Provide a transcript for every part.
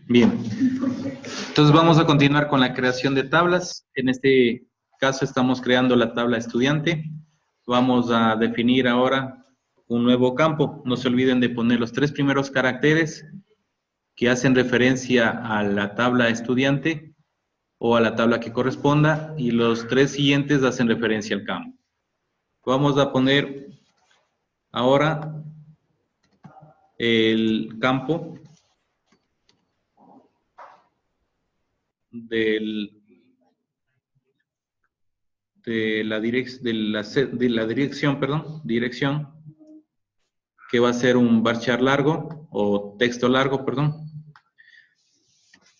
Bien, entonces vamos a continuar con la creación de tablas. En este caso estamos creando la tabla estudiante. Vamos a definir ahora un nuevo campo. No se olviden de poner los 3 primeros caracteres que hacen referencia a la tabla estudiante o a la tabla que corresponda, y los 3 siguientes hacen referencia al campo. Vamos a poner ahora el campo de la dirección, que va a ser un varchar largo o texto largo, perdón.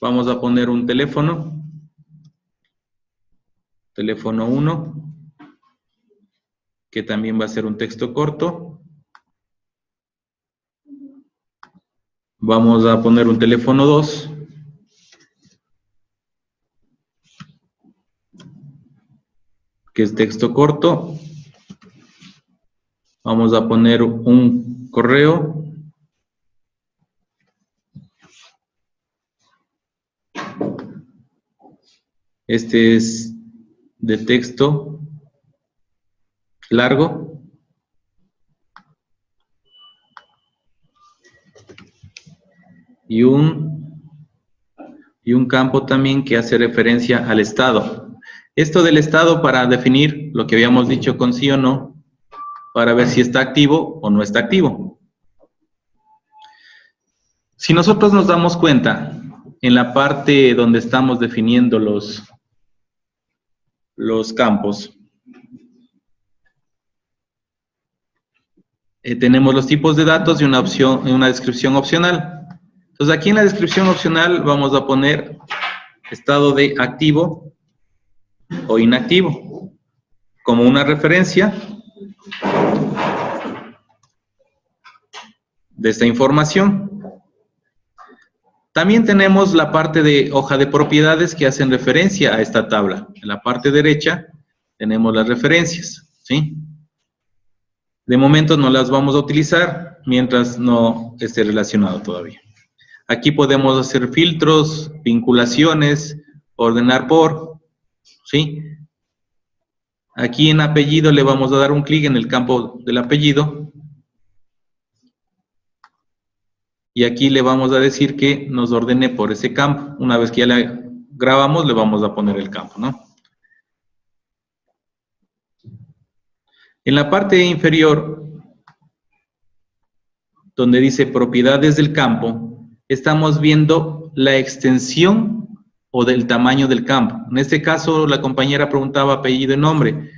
Vamos a poner un teléfono 1, que también va a ser un texto corto. Vamos a poner un teléfono 2, que es texto corto. Vamos a poner un correo. Este es de texto largo. Y un campo también que hace referencia al estado. Esto del estado para definir lo que habíamos dicho con sí o no, para ver si está activo o no está activo. Si nosotros nos damos cuenta, en la parte donde estamos definiendo los campos, tenemos los tipos de datos y una descripción opcional. Entonces aquí en la descripción opcional vamos a poner estado de activo o inactivo como una referencia de esta información. También tenemos la parte de hoja de propiedades que hacen referencia a esta tabla. En la parte derecha tenemos las referencias, ¿sí? De momento no las vamos a utilizar mientras no esté relacionado todavía. Aquí podemos hacer filtros, vinculaciones, ordenar por, ¿sí? Aquí en apellido le vamos a dar un clic en el campo del apellido. Y aquí le vamos a decir que nos ordene por ese campo. Una vez que ya le grabamos, le vamos a poner el campo, ¿no? En la parte inferior, donde dice propiedades del campo, estamos viendo la extensión o del tamaño del campo. En este caso, la compañera preguntaba apellido y nombre.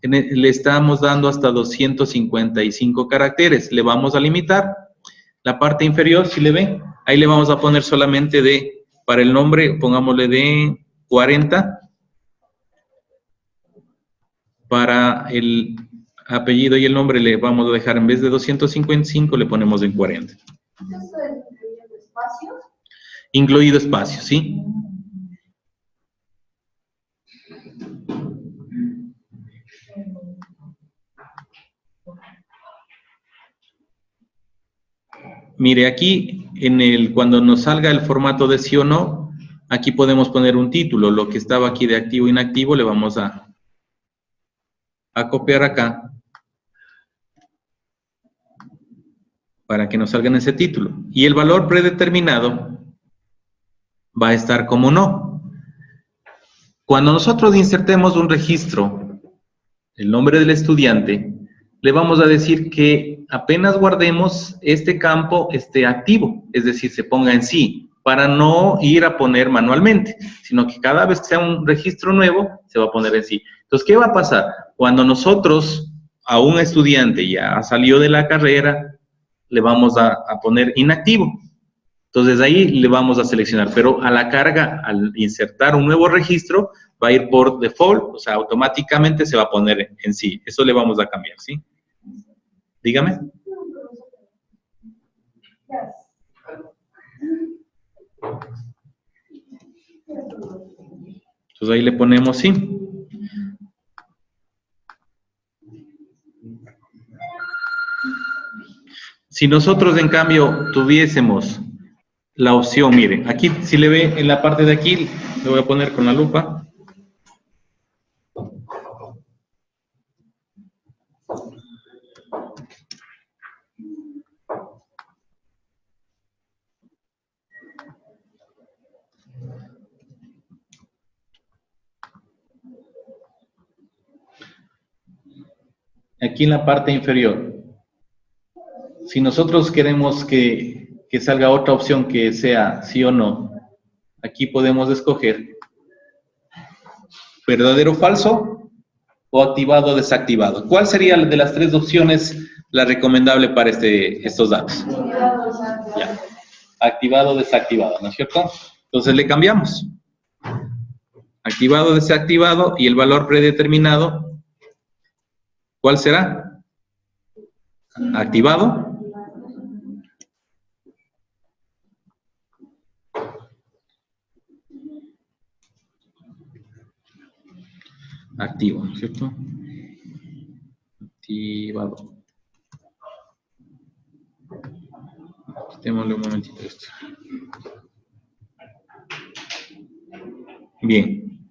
Le estamos dando hasta 255 caracteres. Le vamos a limitar. La parte inferior, si le ven, ahí le vamos a poner solamente para el nombre, pongámosle de 40. Para el apellido y el nombre le vamos a dejar, en vez de 255, le ponemos en 40. ¿Esto es incluido espacio? Incluido espacio, ¿sí? Mire, aquí, cuando nos salga el formato de sí o no, aquí podemos poner un título. Lo que estaba aquí de activo e inactivo le vamos a copiar acá para que nos salga en ese título. Y el valor predeterminado va a estar como no. Cuando nosotros insertemos un registro, el nombre del estudiante, le vamos a decir que apenas guardemos este campo esté activo, es decir, se ponga en sí, para no ir a poner manualmente, sino que cada vez que sea un registro nuevo, se va a poner en sí. Entonces, ¿qué va a pasar? Cuando nosotros a un estudiante ya salió de la carrera, le vamos a poner inactivo. Entonces, ahí le vamos a seleccionar, pero a la carga, al insertar un nuevo registro, va a ir por default, o sea, automáticamente se va a poner en sí. Eso le vamos a cambiar, ¿sí? Dígame. Entonces, ahí le ponemos sí. Si nosotros, en cambio, tuviésemos la opción, miren, aquí, si le ve en la parte de aquí, le voy a poner con la lupa. Aquí en la parte inferior, si nosotros queremos que salga otra opción que sea sí o no, aquí podemos escoger verdadero o falso o activado o desactivado. ¿Cuál sería de las tres opciones la recomendable para estos datos? Ya. Activado o desactivado, ¿no es cierto? Entonces le cambiamos. Activado o desactivado y el valor predeterminado, ¿cuál será? Activado. Activo, ¿no es cierto? Activado. Quitémosle un momentito esto. Bien.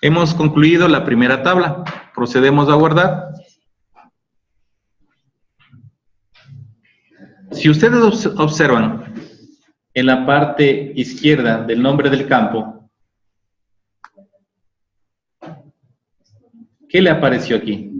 Hemos concluido la primera tabla. Procedemos a guardar. Si ustedes observan en la parte izquierda del nombre del campo, ¿qué le apareció aquí?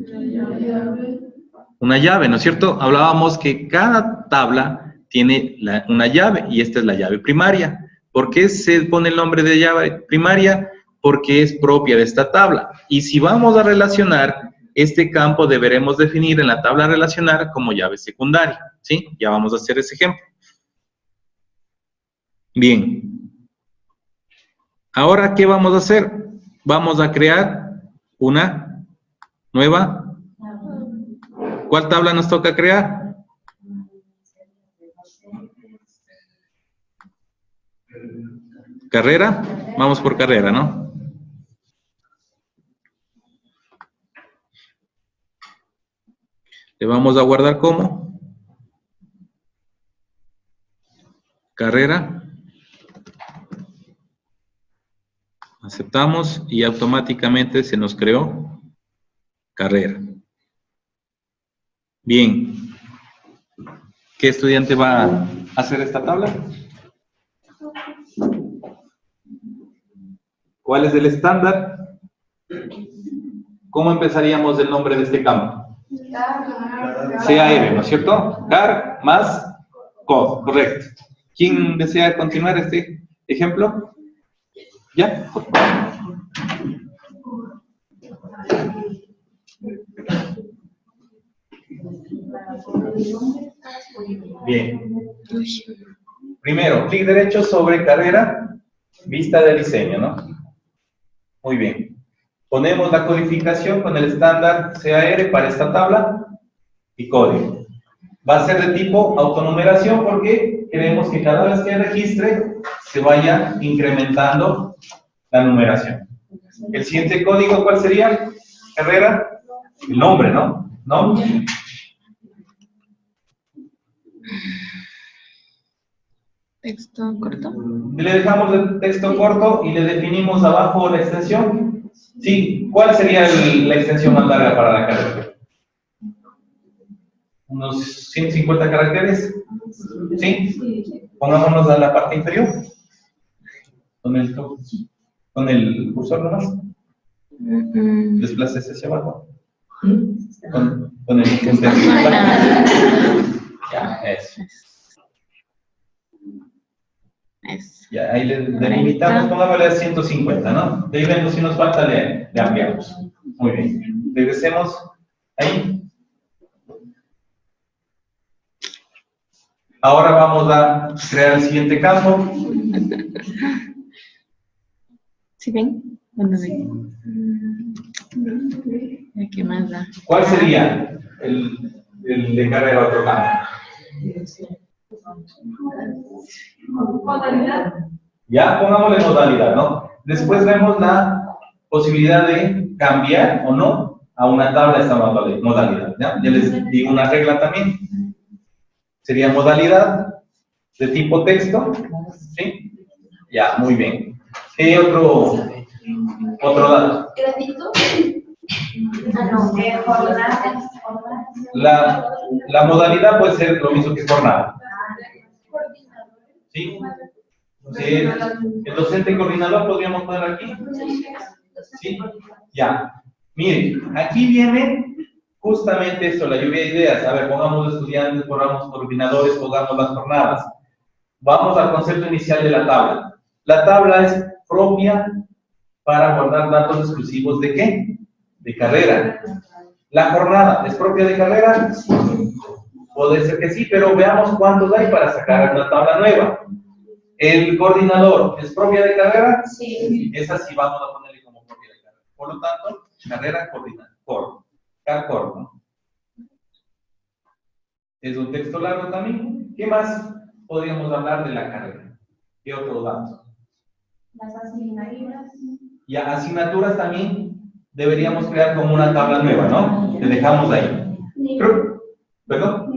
Una llave, ¿no es cierto? Hablábamos que cada tabla tiene una llave y esta es la llave primaria. ¿Por qué se pone el nombre de llave primaria? Porque es propia de esta tabla. Y si vamos a relacionar, este campo deberemos definir en la tabla relacionar como llave secundaria, ¿sí? Ya vamos a hacer ese ejemplo. Bien. Ahora, ¿qué vamos a hacer? Vamos a crear una nueva. ¿Cuál tabla nos toca crear? ¿Carrera? Vamos por carrera, ¿no? Le vamos a guardar como carrera. Aceptamos y automáticamente se nos creó carrera. Bien. ¿Qué estudiante va a hacer esta tabla? ¿Cuál es el estándar? ¿Cómo empezaríamos el nombre de este campo? CAR, ¿no es cierto? CAR más CO, correcto. ¿Quién desea continuar este ejemplo? ¿Ya? Bien. Primero, clic derecho sobre carrera, vista de diseño, ¿no? Muy bien. Ponemos la codificación con el estándar CAR para esta tabla y código. Va a ser de tipo autonumeración porque queremos que cada vez que registre se vaya incrementando la numeración. El siguiente código, ¿cuál sería? Carrera, el nombre, ¿no? ¿Nombre? Texto corto. Le dejamos el texto corto y le definimos abajo la extensión. Sí, ¿cuál sería la extensión más larga para la carrera? ¿Unos 150 caracteres? ¿Sí? Pongámonos a la parte inferior. Con el cursor nomás. Desplaces hacia abajo. Con el ya, eso. Ya, ahí le delimitamos, pongámosle a 150, ¿no? De ahí vemos si nos falta, le ampliamos. Muy bien. Regresemos ahí. Ahora vamos a crear el siguiente campo. ¿Sí ven? ¿Dónde ven? ¿Qué más da? ¿Cuál sería el de carrera a otro campo? Ya, pongámosle modalidad, ¿no? Después vemos la posibilidad de cambiar o no a una tabla esta modalidad. ¿Ya? Ya les digo una regla también. Sería modalidad de tipo texto. ¿Sí? Ya, muy bien. ¿Qué otro dato? ¿Gratitud? No, jornada. La modalidad puede ser lo mismo que jornada. ¿Sí? El docente coordinador podríamos poner aquí. ¿Sí? Ya. Miren, aquí viene justamente esto, la lluvia de ideas. A ver, pongamos estudiantes, pongamos coordinadores, pongamos las jornadas. Vamos al concepto inicial de la tabla. La tabla es propia para guardar datos exclusivos ¿de qué? De carrera. ¿La jornada es propia de carrera? Puede ser que sí, pero veamos cuántos hay para sacar una tabla nueva. ¿El coordinador es propia de carrera? Sí. Esa sí vamos a ponerle como propia de carrera. Por lo tanto, carrera coordinador. Carcor, ¿no? Es un texto largo también. ¿Qué más podríamos hablar de la carrera? ¿Qué otro dato? Las asignaturas. Y a asignaturas también deberíamos crear como una tabla nueva, ¿no? Que dejamos ahí. ¿Perdón?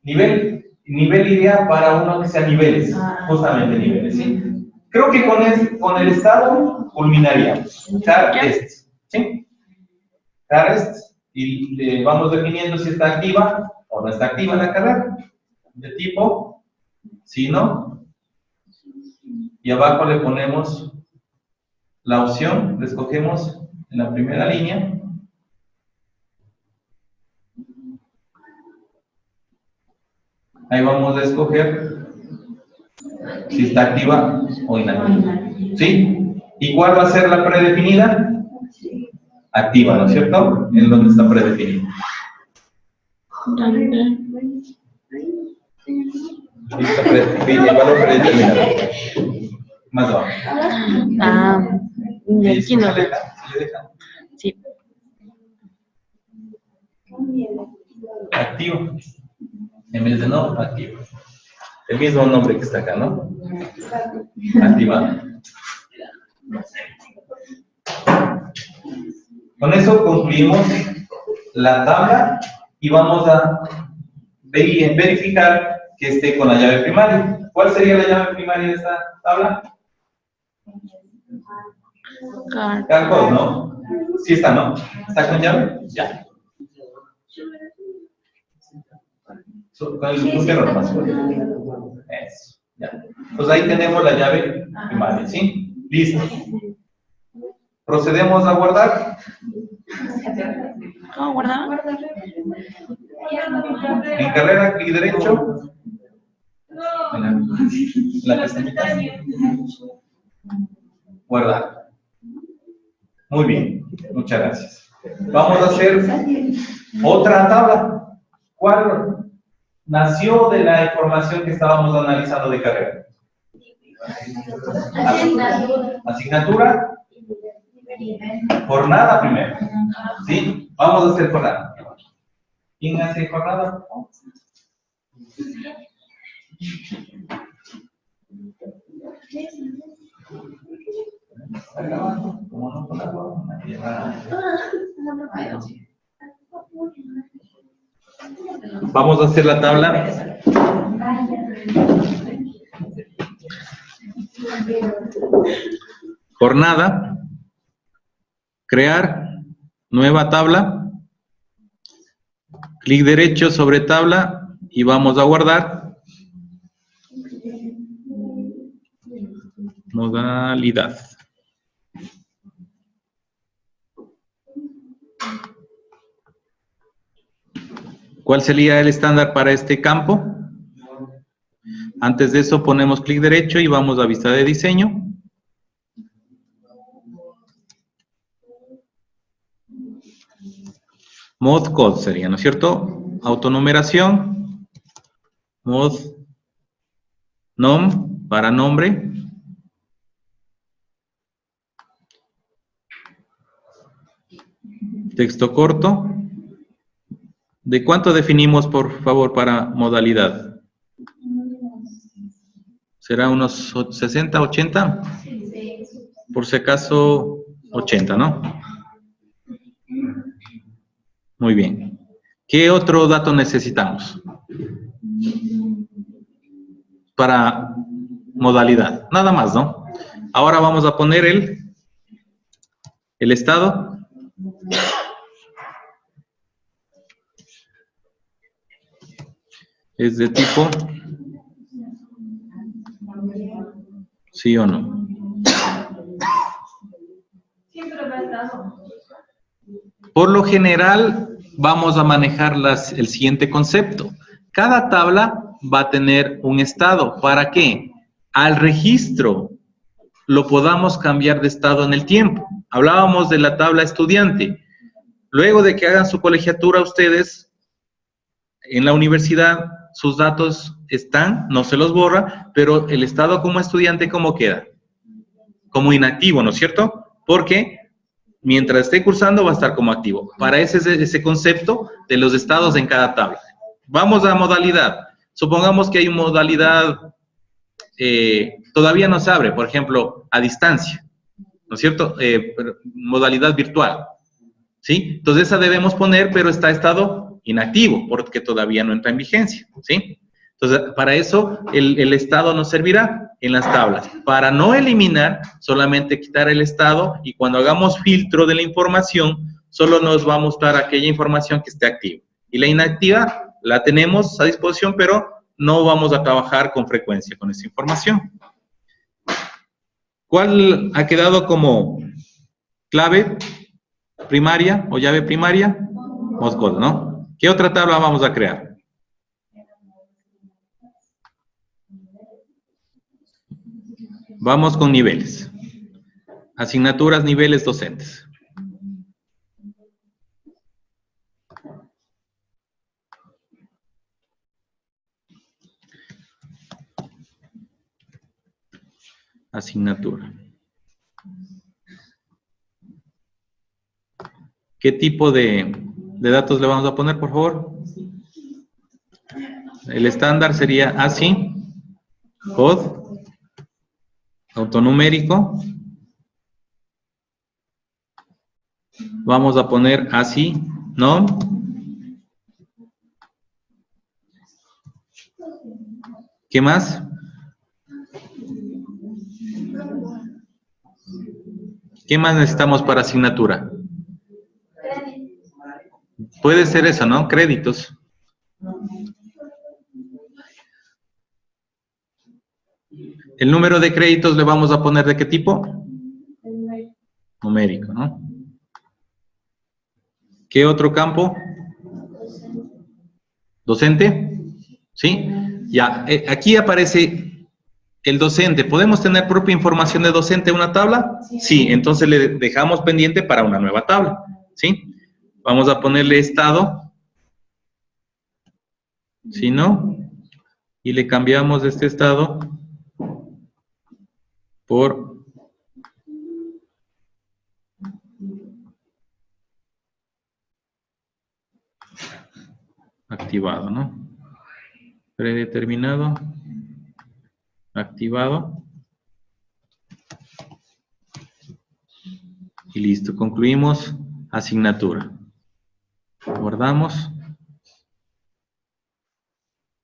Nivel iría para uno que sea niveles, justamente niveles, ¿sí? Creo que con el estado culminaríamos. Char-est, ¿sí? Char-est, y le vamos definiendo si está activa o no está activa la carrera. De tipo, sí, no. Y abajo le ponemos la opción, le escogemos en la primera línea. Ahí vamos a escoger si está activa o inactiva. ¿Sí? ¿Y cuál va a ser la predefinida? Activa, ¿no es cierto? En donde está predefinida. El valor predeterminado. Más abajo. Y aquí no. Sí. Activo. En vez de no, activo. El mismo nombre que está acá, ¿no? Activado. Con eso concluimos la tabla y vamos a verificar que esté con la llave primaria. ¿Cuál sería la llave primaria de esta tabla? Carcode, ¿no? Sí está, ¿no? ¿Está con llave? Ya. Con el subpunto nomás. Eso, ya. Pues ahí tenemos la llave primaria, ¿sí? Listo. Procedemos a guardar. ¿Cómo guardar? En carrera, clic derecho. La pestañita. Guardar. Muy bien, muchas gracias. Vamos a hacer otra tabla. ¿Cuál nació de la información que estábamos analizando de carrera? Asignatura. Jornada primero. ¿Sí? Vamos a hacer jornada. ¿Quién hace jornada? ¿Cómo no? Con agua. Vamos a hacer la tabla. Jornada. Crear. Nueva tabla. Clic derecho sobre tabla y vamos a guardar. Modalidad. ¿Cuál sería el estándar para este campo? Antes de eso ponemos clic derecho y vamos a vista de diseño. Mod code sería, ¿no es cierto? Autonumeración. Mod nom para nombre. Texto corto. ¿De cuánto definimos, por favor, para modalidad? ¿Será unos 60, 80? Por si acaso, 80, ¿no? Muy bien. ¿Qué otro dato necesitamos? Para modalidad. Nada más, ¿no? Ahora vamos a poner el estado. Es de tipo ¿sí o no? Por lo general, vamos a manejar el siguiente concepto. Cada tabla va a tener un estado. ¿Para qué? Al registro lo podamos cambiar de estado en el tiempo. Hablábamos de la tabla estudiante. Luego de que hagan su colegiatura ustedes, en la universidad, sus datos están, no se los borra, pero el estado como estudiante, ¿cómo queda? Como inactivo, ¿no es cierto? Porque mientras esté cursando va a estar como activo. Para ese concepto de los estados en cada tabla. Vamos a modalidad. Supongamos que hay una modalidad, todavía no se abre, por ejemplo, a distancia, ¿no es cierto? Modalidad virtual, ¿sí? Entonces esa debemos poner, pero está estado inactivo, porque todavía no entra en vigencia, ¿sí? Entonces, para eso el estado nos servirá en las tablas. Para no eliminar, solamente quitar el estado y cuando hagamos filtro de la información, solo nos va a mostrar aquella información que esté activa. Y la inactiva la tenemos a disposición, pero no vamos a trabajar con frecuencia con esa información. ¿Cuál ha quedado como clave primaria o llave primaria? Moscode, ¿no? ¿Qué otra tabla vamos a crear? Vamos con niveles. Asignaturas, niveles, docentes. Asignatura. ¿Qué tipo de datos le vamos a poner, por favor? El estándar sería ASCII, COD, autonumérico. Vamos a poner ASCII, NOM. ¿Qué más? ¿Qué más necesitamos para asignatura? Puede ser eso, ¿no? Créditos. ¿El número de créditos le vamos a poner de qué tipo? Numérico, ¿no? ¿Qué otro campo? ¿Docente? ¿Sí? Ya, aquí aparece el docente. ¿Podemos tener propia información de docente en una tabla? Sí, entonces le dejamos pendiente para una nueva tabla, ¿sí? Vamos a ponerle estado. ¿Sí, no? Y le cambiamos este estado por activado, ¿no? Predeterminado, activado. Y listo, concluimos asignatura. Guardamos.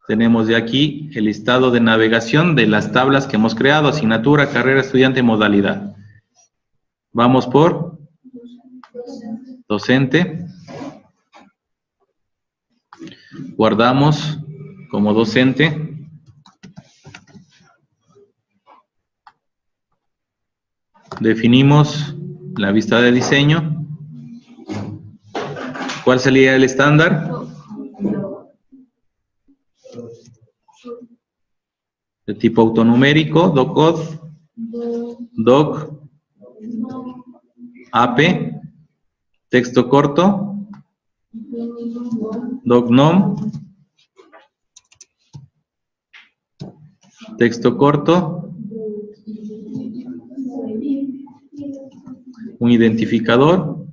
Tenemos de aquí el listado de navegación de las tablas que hemos creado, asignatura, carrera, estudiante, modalidad. Vamos por docente. Guardamos como docente. Definimos la vista de diseño. ¿Cuál sería el estándar? De tipo autonumérico, docod, doc, AP, texto corto, docnom, texto corto, un identificador,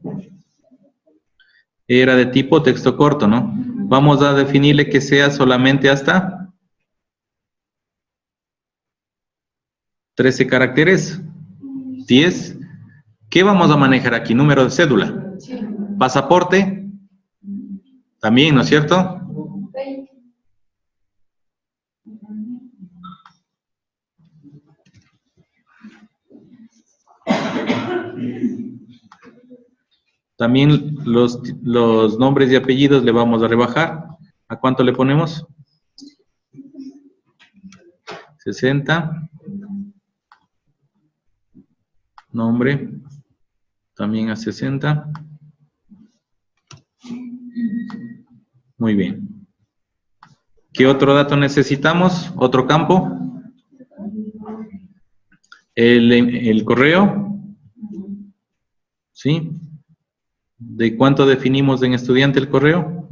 era de tipo texto corto, ¿no? Vamos a definirle que sea solamente hasta 13 caracteres, 10. ¿Qué vamos a manejar aquí? Número de cédula. Pasaporte. También, ¿no es cierto? También los nombres y apellidos le vamos a rebajar. ¿A cuánto le ponemos? 60. Nombre. También a 60. Muy bien. ¿Qué otro dato necesitamos? ¿Otro campo? El correo. ¿Sí? ¿De cuánto definimos en estudiante el correo?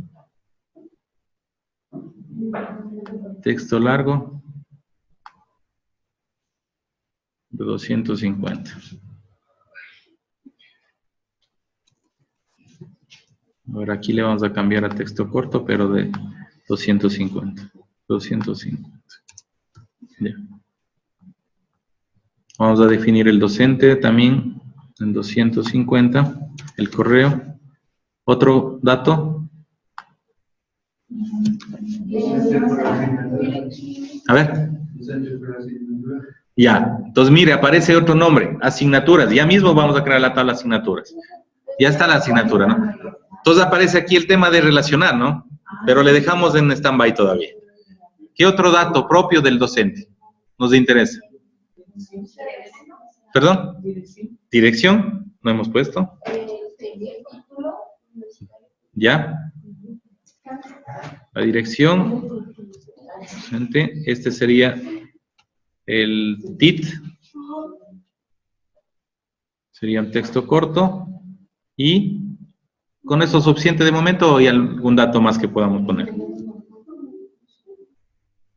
Texto largo. De 250. Ahora aquí le vamos a cambiar a texto corto, pero de 250. 250. Ya. Vamos a definir el docente también en 250. El correo. ¿Otro dato? A ver. Ya. Entonces, mire, aparece otro nombre. Asignaturas. Ya mismo vamos a crear la tabla de asignaturas. Ya está la asignatura, ¿no? Entonces aparece aquí el tema de relacionar, ¿no? Pero le dejamos en stand-by todavía. ¿Qué otro dato propio del docente nos interesa? ¿Perdón? Dirección. ¿No hemos puesto? ¿Ya? La dirección. Docente. Este sería el TIT. Sería un texto corto. Y con eso es suficiente de momento, o hay algún dato más que podamos poner.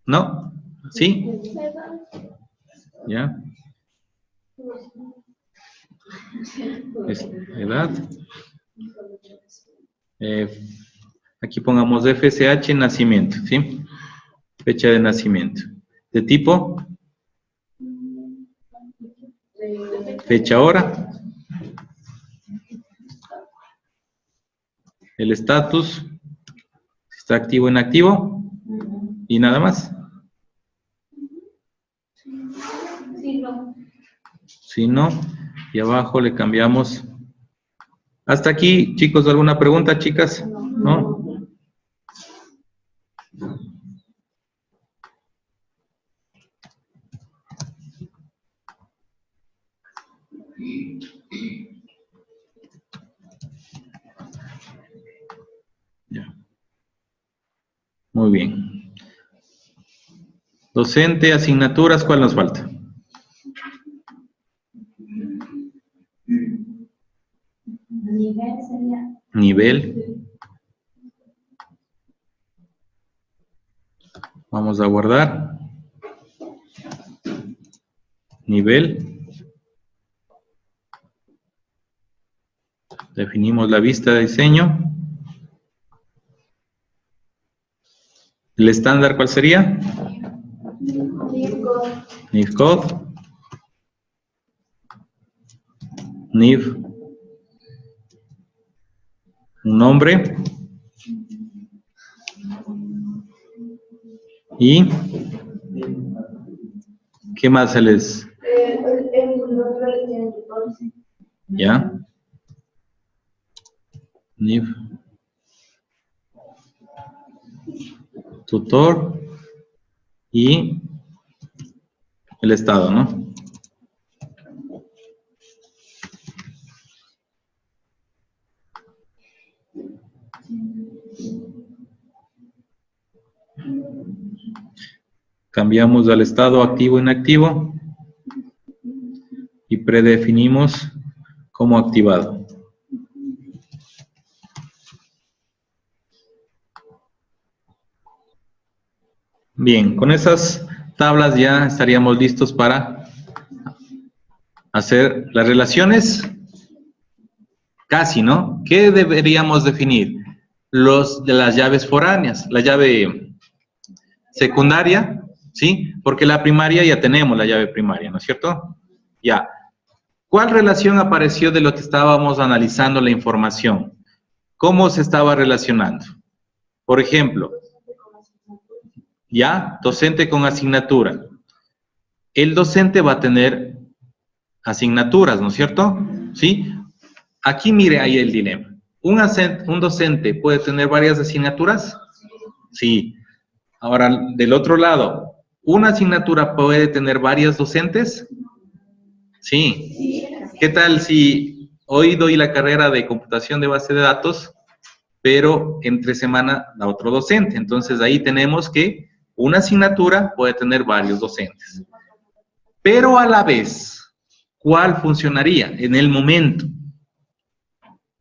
¿No? ¿Sí? ¿Ya? Edad. Aquí pongamos FSH, nacimiento, ¿sí? Fecha de nacimiento. ¿De tipo? Fecha, hora. El estatus. Si está activo o inactivo. Y nada más. Si no, y abajo le cambiamos. Hasta aquí, chicos, ¿alguna pregunta, chicas? ¿No? Ya. Muy bien. Docente, asignaturas, ¿cuál nos falta? Nivel. Vamos a guardar. Nivel. Definimos la vista de diseño. ¿El estándar cuál sería? NIV Code. NIV. Un nombre. ¿Y qué más se les? ¿Ya? NIV. Tutor. Y el estado, ¿no? Cambiamos al estado activo inactivo y predefinimos como activado. Bien, con esas tablas ya estaríamos listos para hacer las relaciones. Casi, ¿no? ¿Qué deberíamos definir? Los de las llaves foráneas, la llave secundaria, ¿sí? Porque la primaria ya tenemos la llave primaria, ¿no es cierto? Ya. ¿Cuál relación apareció de lo que estábamos analizando la información? ¿Cómo se estaba relacionando? Por ejemplo, ya, docente con asignatura. El docente va a tener asignaturas, ¿no es cierto? ¿Sí? Aquí mire ahí el dilema. ¿Un docente puede tener varias asignaturas? Sí. Ahora, del otro lado, ¿una asignatura puede tener varios docentes? Sí. ¿Qué tal si hoy doy la carrera de computación de base de datos, pero entre semana da otro docente? Entonces, ahí tenemos que una asignatura puede tener varios docentes. Pero a la vez, ¿cuál funcionaría en el momento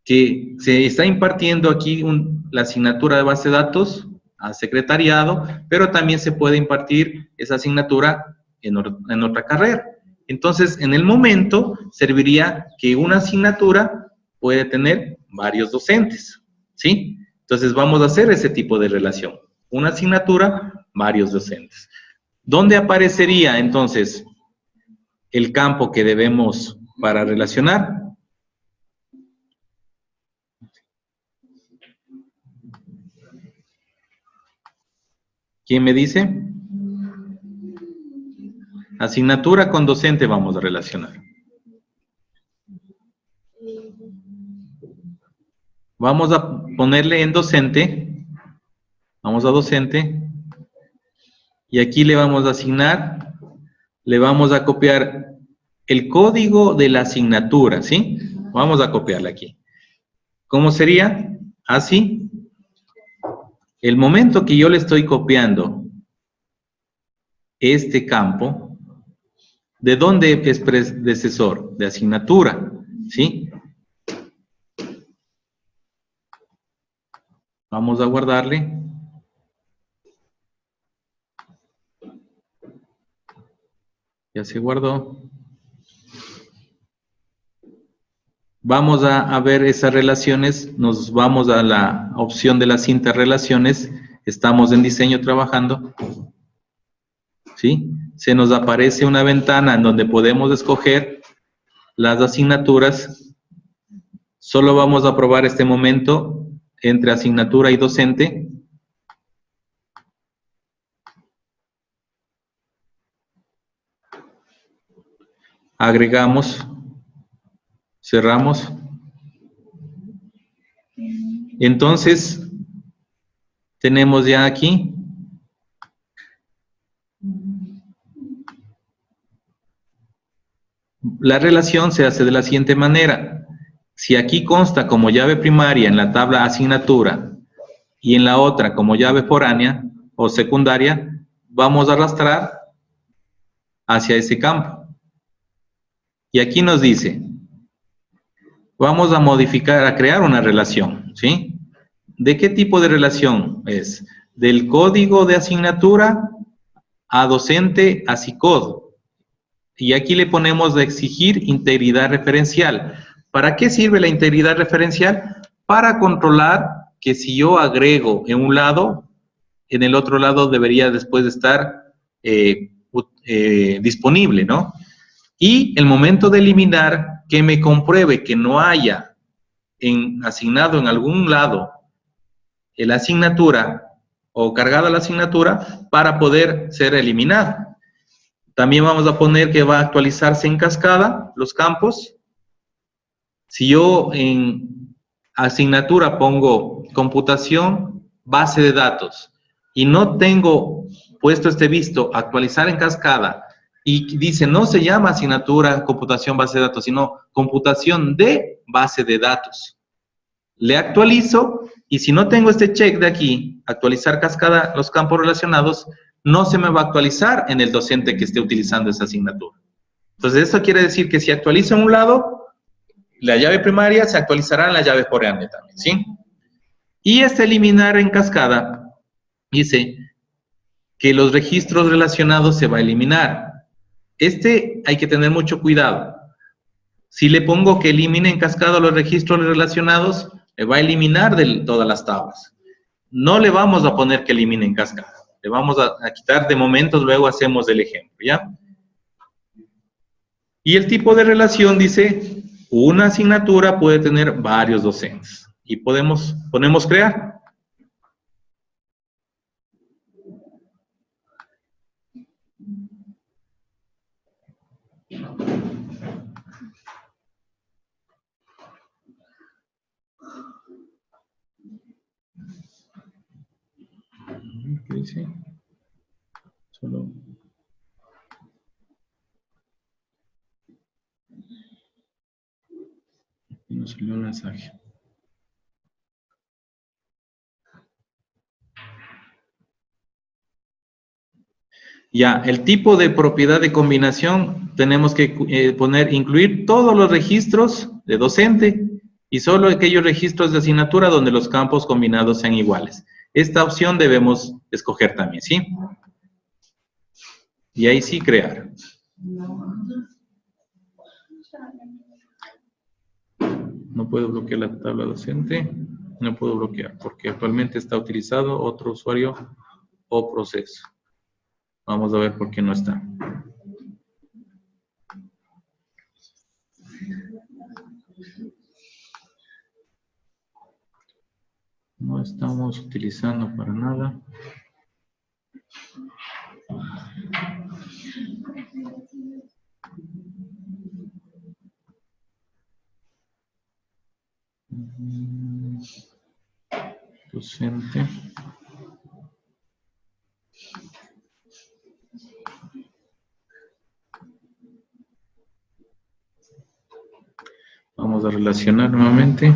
que se está impartiendo aquí la asignatura de base de datos a secretariado, pero también se puede impartir esa asignatura en otra carrera? Entonces, en el momento, serviría que una asignatura puede tener varios docentes, ¿sí? Entonces, vamos a hacer ese tipo de relación. Una asignatura, varios docentes. ¿Dónde aparecería, entonces, el campo que debemos para relacionar? ¿Quién me dice? Asignatura con docente vamos a relacionar. Vamos a ponerle en docente. Vamos a docente. Y aquí le vamos a asignar, le vamos a copiar el código de la asignatura, ¿sí? Vamos a copiarle aquí. ¿Cómo sería? Así. El momento que yo le estoy copiando este campo, ¿de dónde es predecesor? De asignatura, ¿sí? Vamos a guardarle. Ya se guardó. Vamos a ver esas relaciones. Nos vamos a la opción de las interrelaciones. Estamos en diseño trabajando. ¿Sí? Se nos aparece una ventana en donde podemos escoger las asignaturas. Solo vamos a probar este momento entre asignatura y docente. Agregamos. Cerramos. Entonces, tenemos ya aquí la relación se hace de la siguiente manera. Si aquí consta como llave primaria en la tabla asignatura y en la otra como llave foránea o secundaria, vamos a arrastrar hacia ese campo. Y aquí nos dice, vamos a modificar, a crear una relación, ¿sí? ¿De qué tipo de relación es? Del código de asignatura a docente a SICOD. Y aquí le ponemos de exigir integridad referencial. ¿Para qué sirve la integridad referencial? Para controlar que si yo agrego en un lado, en el otro lado debería después de estar disponible, ¿no? Y el momento de eliminar, que me compruebe que no haya asignado en algún lado la asignatura o cargada la asignatura para poder ser eliminado. También vamos a poner que va a actualizarse en cascada los campos. Si yo en asignatura pongo computación, base de datos, y no tengo puesto este visto, actualizar en cascada, y dice, no se llama asignatura computación base de datos, sino computación de base de datos. Le actualizo, y si no tengo este check de aquí, actualizar cascada los campos relacionados, no se me va a actualizar en el docente que esté utilizando esa asignatura. Entonces, esto quiere decir que si actualizo en un lado, la llave primaria se actualizará en la llave foránea también, ¿sí? Y este eliminar en cascada dice que los registros relacionados se va a eliminar. Hay que tener mucho cuidado. Si le pongo que elimine en cascada los registros relacionados, me va a eliminar de todas las tablas. No le vamos a poner que elimine en cascada. Le vamos a quitar de momentos, luego hacemos el ejemplo, ¿ya? Y el tipo de relación dice, una asignatura puede tener varios docentes. Y ponemos crear. ¿Qué dice? Solo... No salió un mensaje. Ya, el tipo de propiedad de combinación tenemos que incluir todos los registros de docente y solo aquellos registros de asignatura donde los campos combinados sean iguales. Esta opción debemos escoger también, ¿sí? Y ahí sí crear. No puedo bloquear la tabla docente. No puedo bloquear porque actualmente está utilizado otro usuario o proceso. Vamos a ver por qué no está. No estamos utilizando para nada. Docente. Vamos a relacionar nuevamente.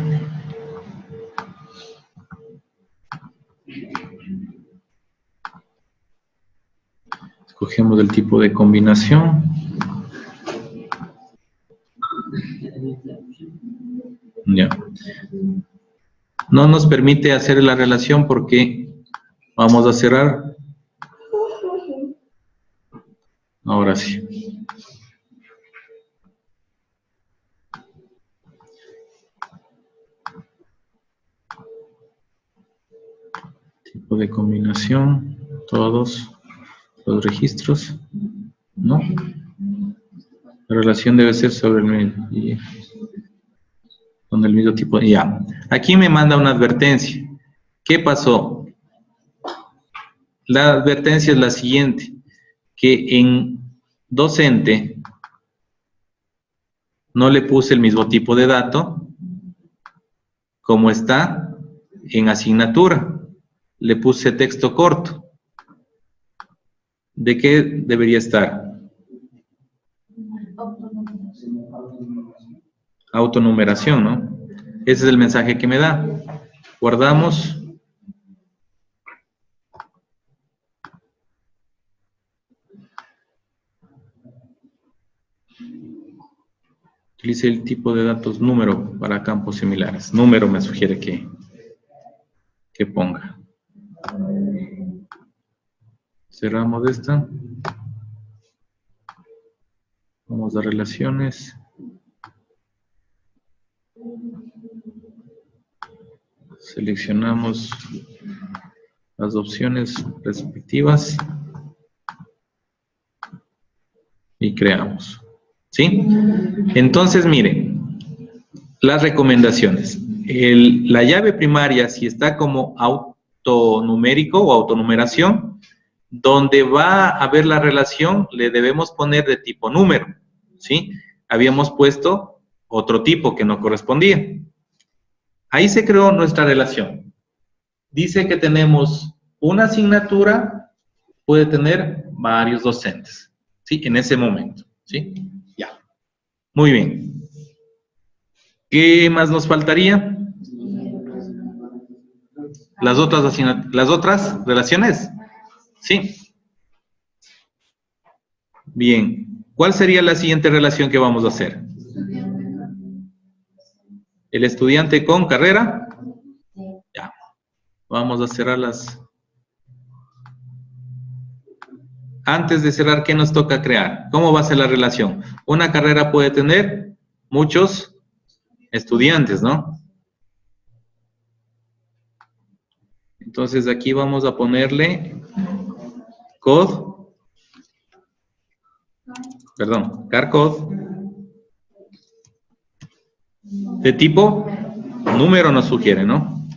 Escogemos el tipo de combinación. Ya. No nos permite hacer la relación porque vamos a cerrar. Ahora sí. Tipo de combinación, todos los registros, ¿no? La relación debe ser sobre con el mismo tipo. Ya. Aquí me manda una advertencia. ¿Qué pasó? La advertencia es la siguiente, que en docente no le puse el mismo tipo de dato como está en asignatura. Le puse texto corto. ¿De qué debería estar? Autonumeración, ¿no? Ese es el mensaje que me da. Guardamos. Utilice el tipo de datos número para campos similares. Número me sugiere que ponga. Cerramos esta. Vamos a relaciones. Seleccionamos las opciones respectivas y creamos. ¿Sí? Entonces, miren, las recomendaciones. La llave primaria, si está como autonumérico o autonumeración, donde va a haber la relación, le debemos poner de tipo número, ¿sí? Habíamos puesto otro tipo que no correspondía. Ahí se creó nuestra relación. Dice que tenemos una asignatura, puede tener varios docentes, ¿sí? En ese momento, ¿sí? Ya. Muy bien. ¿Qué más nos faltaría? Las otras relaciones. ¿Sí? Bien. ¿Cuál sería la siguiente relación que vamos a hacer? ¿El estudiante con carrera? Ya. Vamos a cerrarlas. Antes de cerrar, ¿qué nos toca crear? ¿Cómo va a ser la relación? Una carrera puede tener muchos estudiantes, ¿no? Entonces aquí vamos a ponerle carcode, De tipo número nos sugiere, ¿no?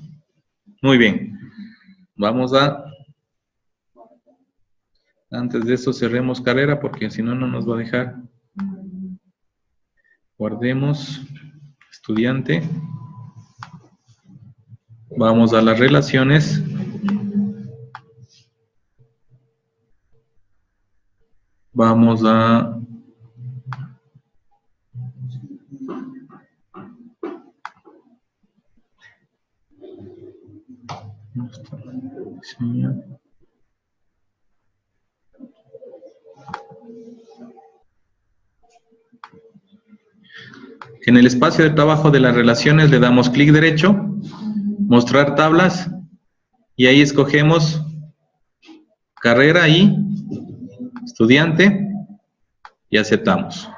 Muy bien. Vamos a... Antes de eso cerremos carrera porque si no, no nos va a dejar. Guardemos estudiante. Vamos a las relaciones. Vamos a... En el espacio de trabajo de las relaciones le damos clic derecho, mostrar tablas, y ahí escogemos carrera y estudiante y aceptamos.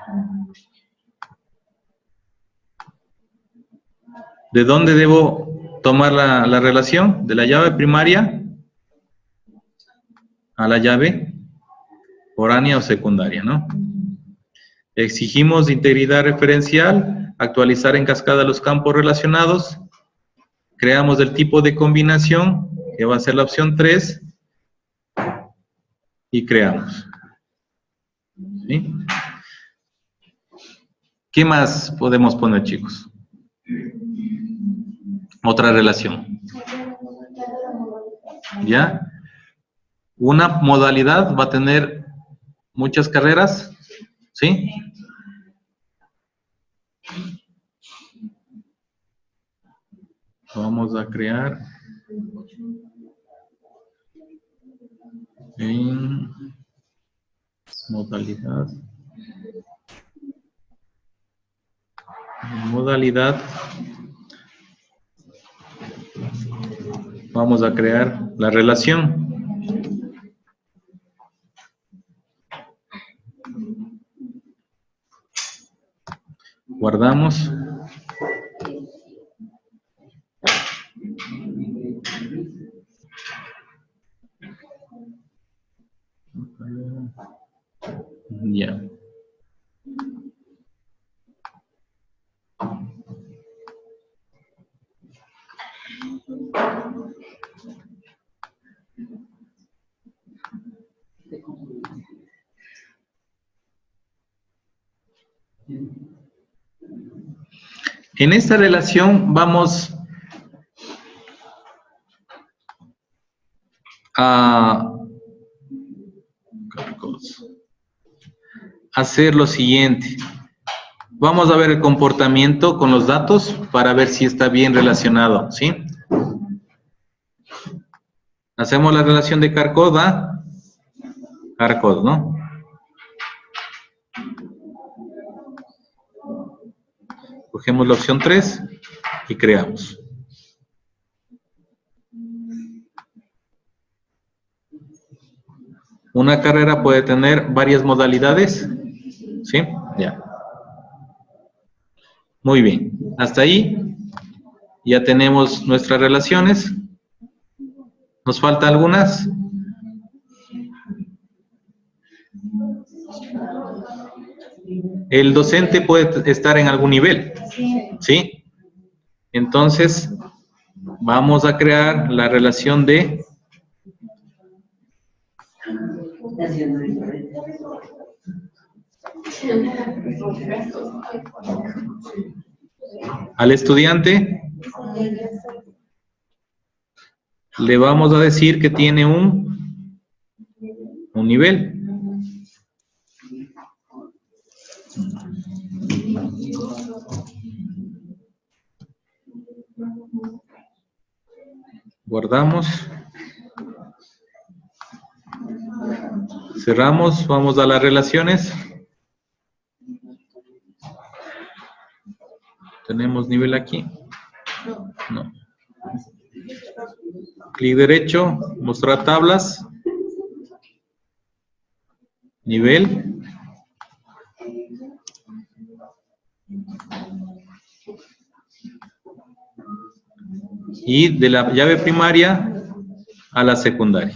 ¿De dónde debo tomar la relación? De la llave primaria a la llave foránea o secundaria, ¿no? Exigimos integridad referencial, actualizar en cascada los campos relacionados, creamos el tipo de combinación, que va a ser la opción 3, y creamos. ¿Sí? ¿Qué más podemos poner, chicos? Otra relación. ¿Ya? Una modalidad va a tener muchas carreras, ¿sí? Vamos a crear en modalidad. En modalidad vamos a crear la relación. Guardamos. Ya. En esta relación vamos a hacer lo siguiente. Vamos a ver el comportamiento con los datos para ver si está bien relacionado, ¿sí? Hacemos la relación de Carcod a Carcod, ¿no? Cogemos la opción 3 y creamos. Una carrera puede tener varias modalidades, ¿sí? Ya. Muy bien. Hasta ahí ya tenemos nuestras relaciones. ¿Nos falta algunas? El docente puede estar en algún nivel, ¿sí? Entonces, vamos a crear la relación de al estudiante. Le vamos a decir que tiene un nivel. Guardamos. Cerramos, vamos a las relaciones. ¿Tenemos nivel aquí? No. Clic derecho, mostrar tablas. Nivel. Y de la llave primaria a la secundaria.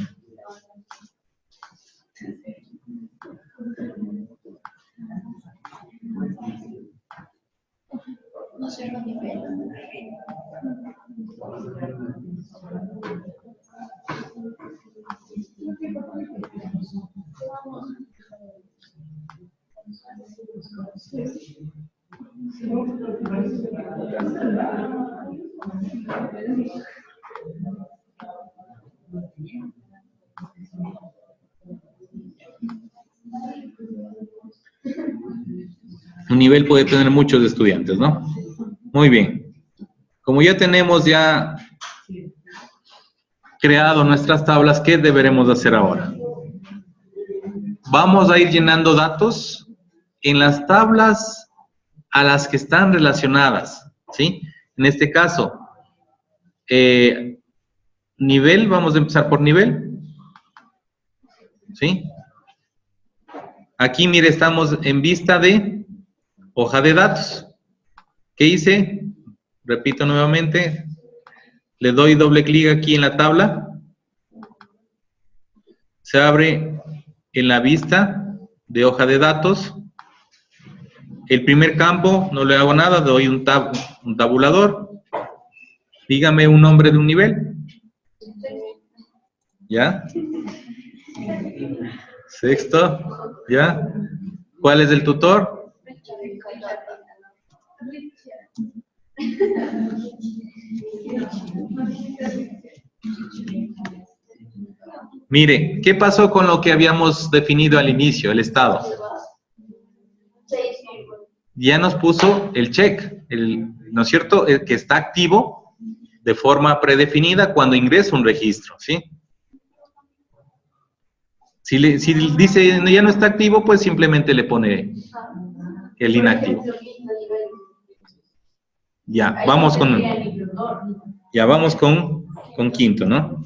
Un nivel puede tener muchos estudiantes, ¿no? Muy bien. Como ya tenemos creado nuestras tablas, ¿qué deberemos hacer ahora? Vamos a ir llenando datos en las tablas a las que están relacionadas, ¿sí? En este caso, nivel, vamos a empezar por nivel, ¿sí? Aquí, mire, estamos en vista de hoja de datos. ¿Qué hice? Repito nuevamente, le doy doble clic aquí en la tabla, se abre en la vista de hoja de datos. El primer campo, no le hago nada, doy un tabulador. Dígame un nombre de un nivel. ¿Ya? Sexto. ¿Ya? ¿Cuál es el tutor? Mire, ¿qué pasó con lo que habíamos definido al inicio, el estado? Ya nos puso el check, ¿no es cierto? El que está activo de forma predefinida cuando ingresa un registro, ¿sí? Si dice ya no está activo, pues simplemente le pone el inactivo. Ya, vamos con quinto, ¿no?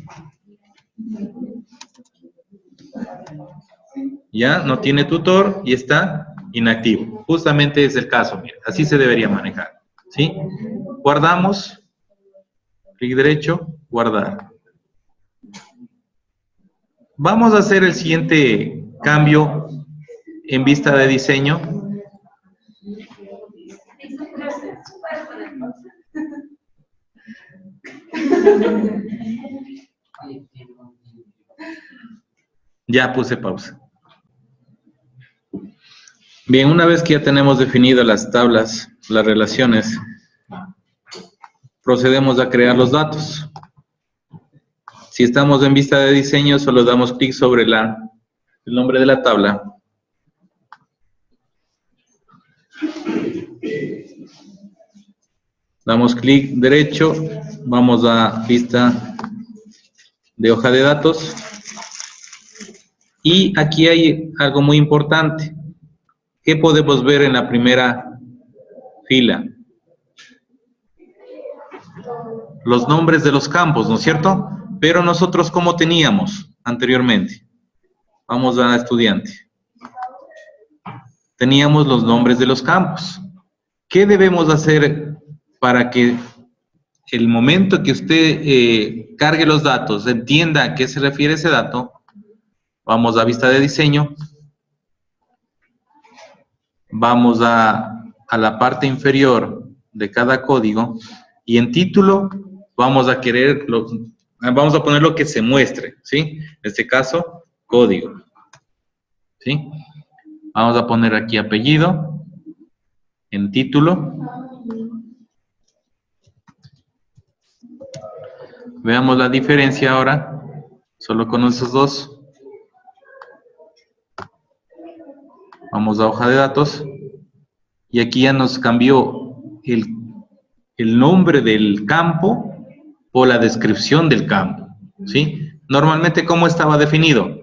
Ya, no tiene tutor y está inactivo. Justamente es el caso, mira, así se debería manejar, ¿sí? Guardamos, clic derecho, guardar. Vamos a hacer el siguiente cambio en vista de diseño. Ya puse pausa. Bien, una vez que ya tenemos definidas las tablas, las relaciones, procedemos a crear los datos. Si estamos en vista de diseño, solo damos clic sobre el nombre de la tabla. Damos clic derecho, vamos a vista de hoja de datos. Y aquí hay algo muy importante. ¿Qué podemos ver en la primera fila? Los nombres de los campos, ¿no es cierto? Pero nosotros, ¿cómo teníamos anteriormente? Vamos a estudiante. Teníamos los nombres de los campos. ¿Qué debemos hacer para que el momento que usted cargue los datos, entienda a qué se refiere ese dato? Vamos a vista de diseño. Vamos a la parte inferior de cada código y en título vamos a vamos a poner lo que se muestre, ¿sí? En este caso, código, ¿sí? Vamos a poner aquí apellido, en título. Veamos la diferencia ahora, solo con esos dos. Vamos a hoja de datos y aquí ya nos cambió el nombre del campo o la descripción del campo, ¿sí? Normalmente, ¿cómo estaba definido?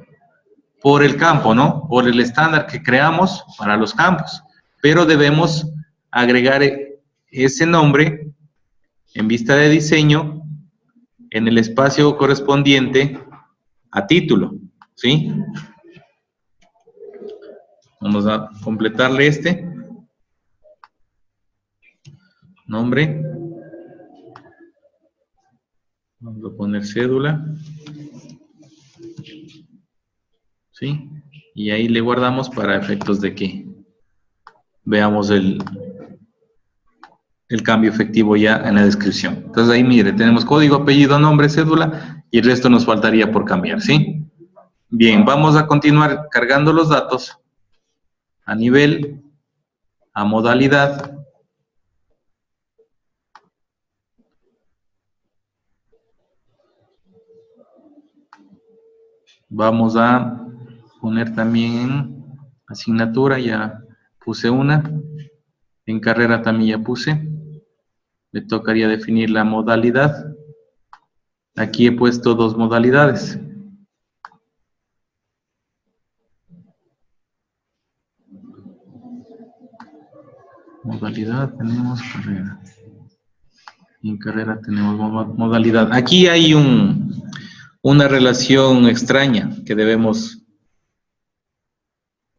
Por el campo, ¿no? Por el estándar que creamos para los campos. Pero debemos agregar ese nombre en vista de diseño en el espacio correspondiente a título, ¿sí? Vamos a completarle este. Nombre. Vamos a poner cédula. ¿Sí? Y ahí le guardamos para efectos de que veamos el el cambio efectivo ya en la descripción. Entonces ahí mire, tenemos código, apellido, nombre, cédula y el resto nos faltaría por cambiar, ¿sí? Bien, vamos a continuar cargando los datos a nivel, a modalidad. Vamos a poner también asignatura, ya puse una. En carrera también ya puse. Le tocaría definir la modalidad. Aquí he puesto dos modalidades. Modalidad, tenemos carrera. Y en carrera tenemos modalidad. Aquí hay una relación extraña que debemos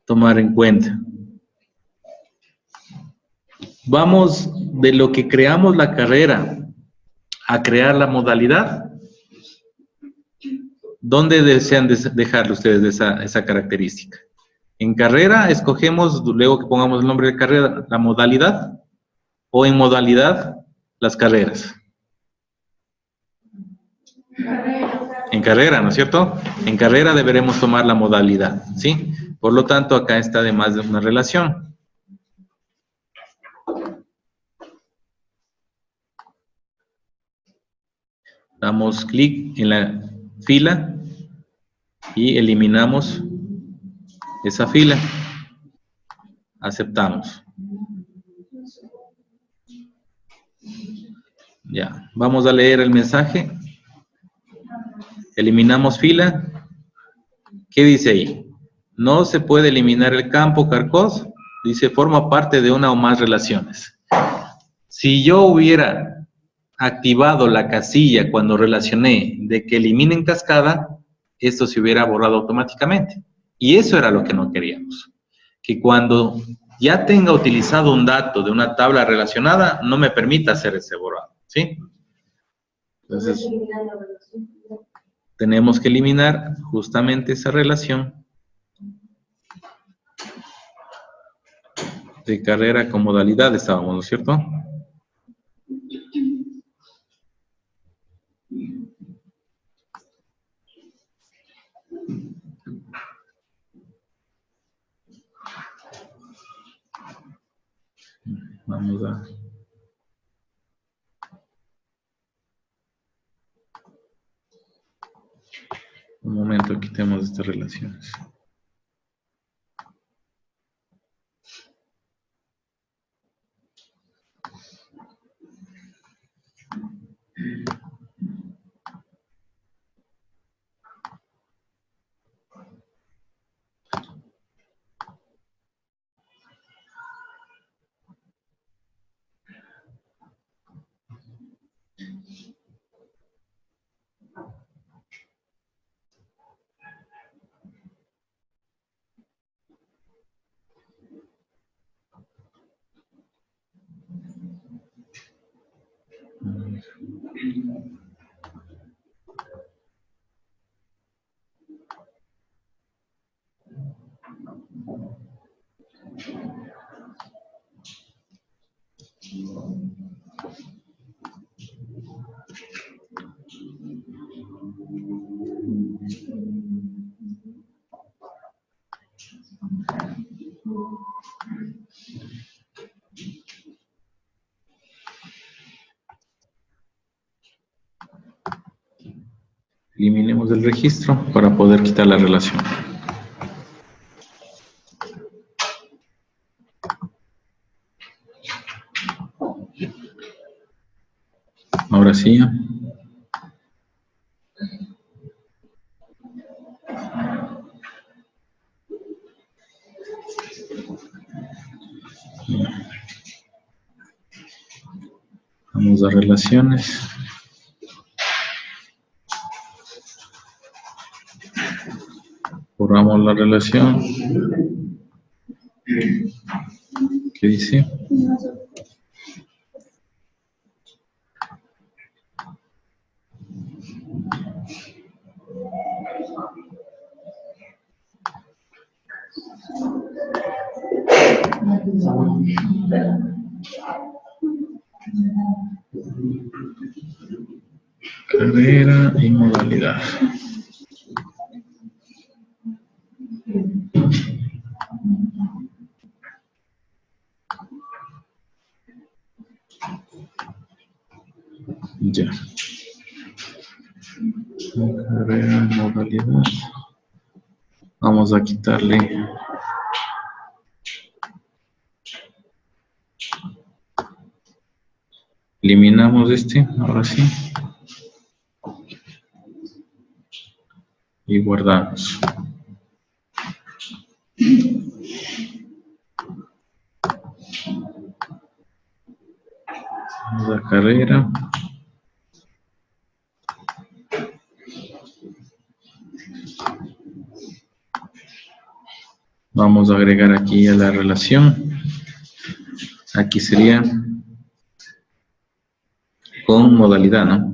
tomar en cuenta. Vamos de lo que creamos la carrera a crear la modalidad. ¿Dónde desean dejarle ustedes esa característica? En carrera escogemos, luego que pongamos el nombre de carrera, la modalidad, o en modalidad, las carreras. En carrera, ¿no es cierto? En carrera deberemos tomar la modalidad, ¿sí? Por lo tanto, acá está además de una relación. Damos clic en la fila y eliminamos esa fila. Aceptamos. Ya, vamos a leer el mensaje. Eliminamos fila. ¿Qué dice ahí? No se puede eliminar el campo carcos. Dice, forma parte de una o más relaciones. Si yo hubiera activado la casilla cuando relacioné de que eliminen cascada, esto se hubiera borrado automáticamente. Y eso era lo que no queríamos. Que cuando ya tenga utilizado un dato de una tabla relacionada, no me permita hacer ese borrado, ¿sí? Entonces, tenemos que eliminar justamente esa relación de carrera con modalidad, estábamos, ¿no es cierto? Vamos a... Un momento, quitemos estas relaciones. Eliminemos el registro para poder quitar la relación. Ahora sí. Vamos a relaciones. Borramos la relación. ¿Qué dice? Carrera y modalidad. Ya. Carrera y modalidad. Vamos a quitarle. Eliminamos este, ahora sí. Y guardamos. La carrera. Vamos a agregar aquí a la relación. Aquí sería con modalidad, ¿no?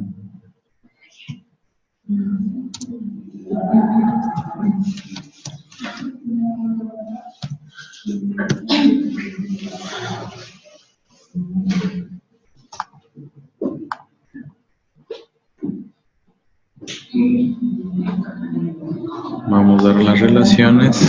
Vamos a dar las relaciones.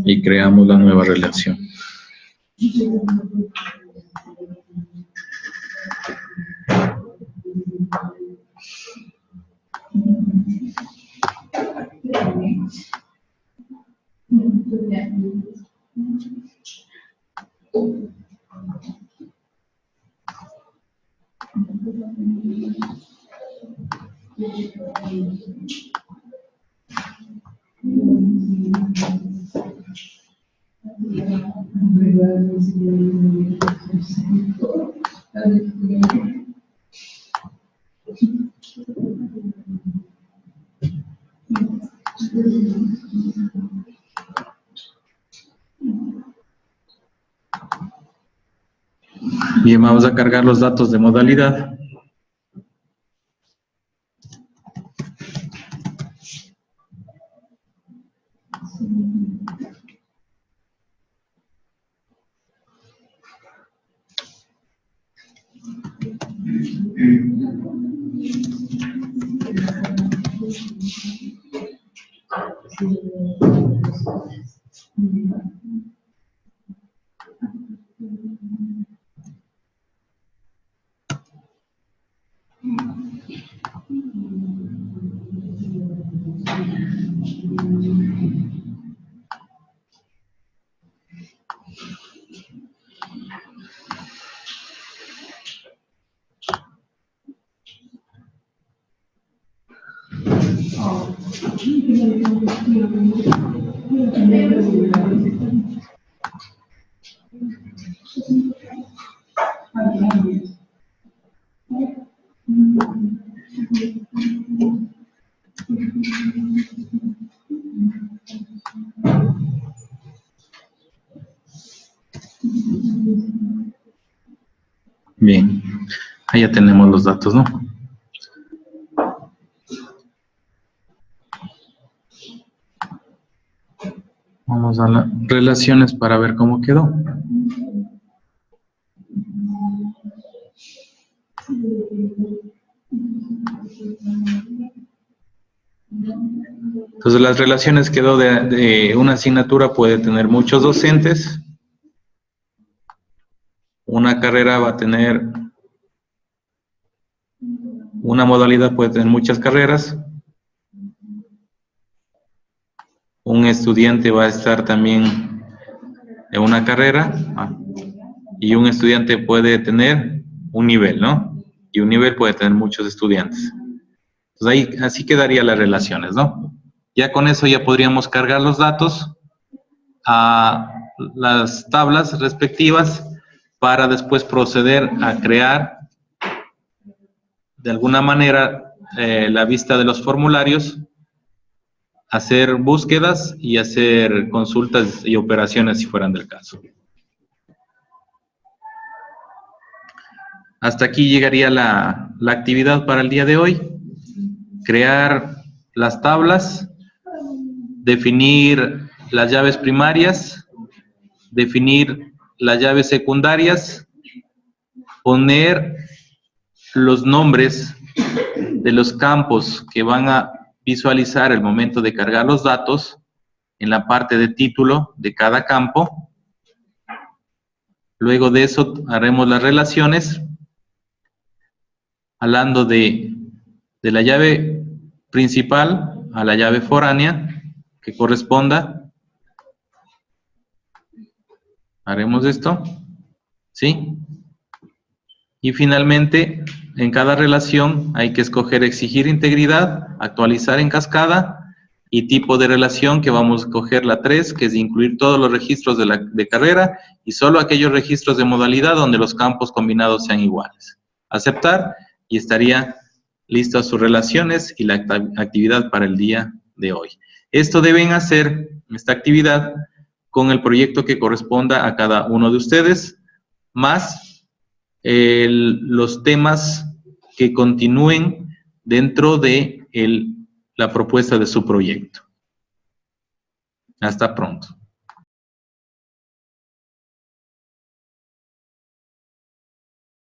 Y creamos la nueva relación. Bien, vamos a cargar los datos de modalidad. Bien, ahí ya tenemos los datos, ¿no? Vamos a las relaciones para ver cómo quedó. Entonces las relaciones quedó de una asignatura puede tener muchos docentes. Una carrera va a tener, una modalidad puede tener muchas carreras. Un estudiante va a estar también en una carrera y un estudiante puede tener un nivel, ¿no? Y un nivel puede tener muchos estudiantes. Entonces ahí así quedarían las relaciones, ¿no? Ya con eso ya podríamos cargar los datos a las tablas respectivas para después proceder a crear de alguna manera la vista de los formularios, hacer búsquedas y hacer consultas y operaciones si fueran del caso. Hasta aquí llegaría la actividad para el día de hoy. Crear las tablas, definir las llaves primarias, definir las llaves secundarias, poner los nombres de los campos que van a visualizar el momento de cargar los datos en la parte de título de cada campo. Luego de eso haremos las relaciones, hablando de la llave principal a la llave foránea que corresponda. Haremos esto, ¿sí? Y finalmente, en cada relación hay que escoger exigir integridad, actualizar en cascada y tipo de relación que vamos a escoger la 3, que es incluir todos los registros de carrera y solo aquellos registros de modalidad donde los campos combinados sean iguales. Aceptar y estaría listas sus relaciones y la actividad para el día de hoy. Esto deben hacer, esta actividad, con el proyecto que corresponda a cada uno de ustedes, más los temas que continúen dentro de la propuesta de su proyecto. Hasta pronto.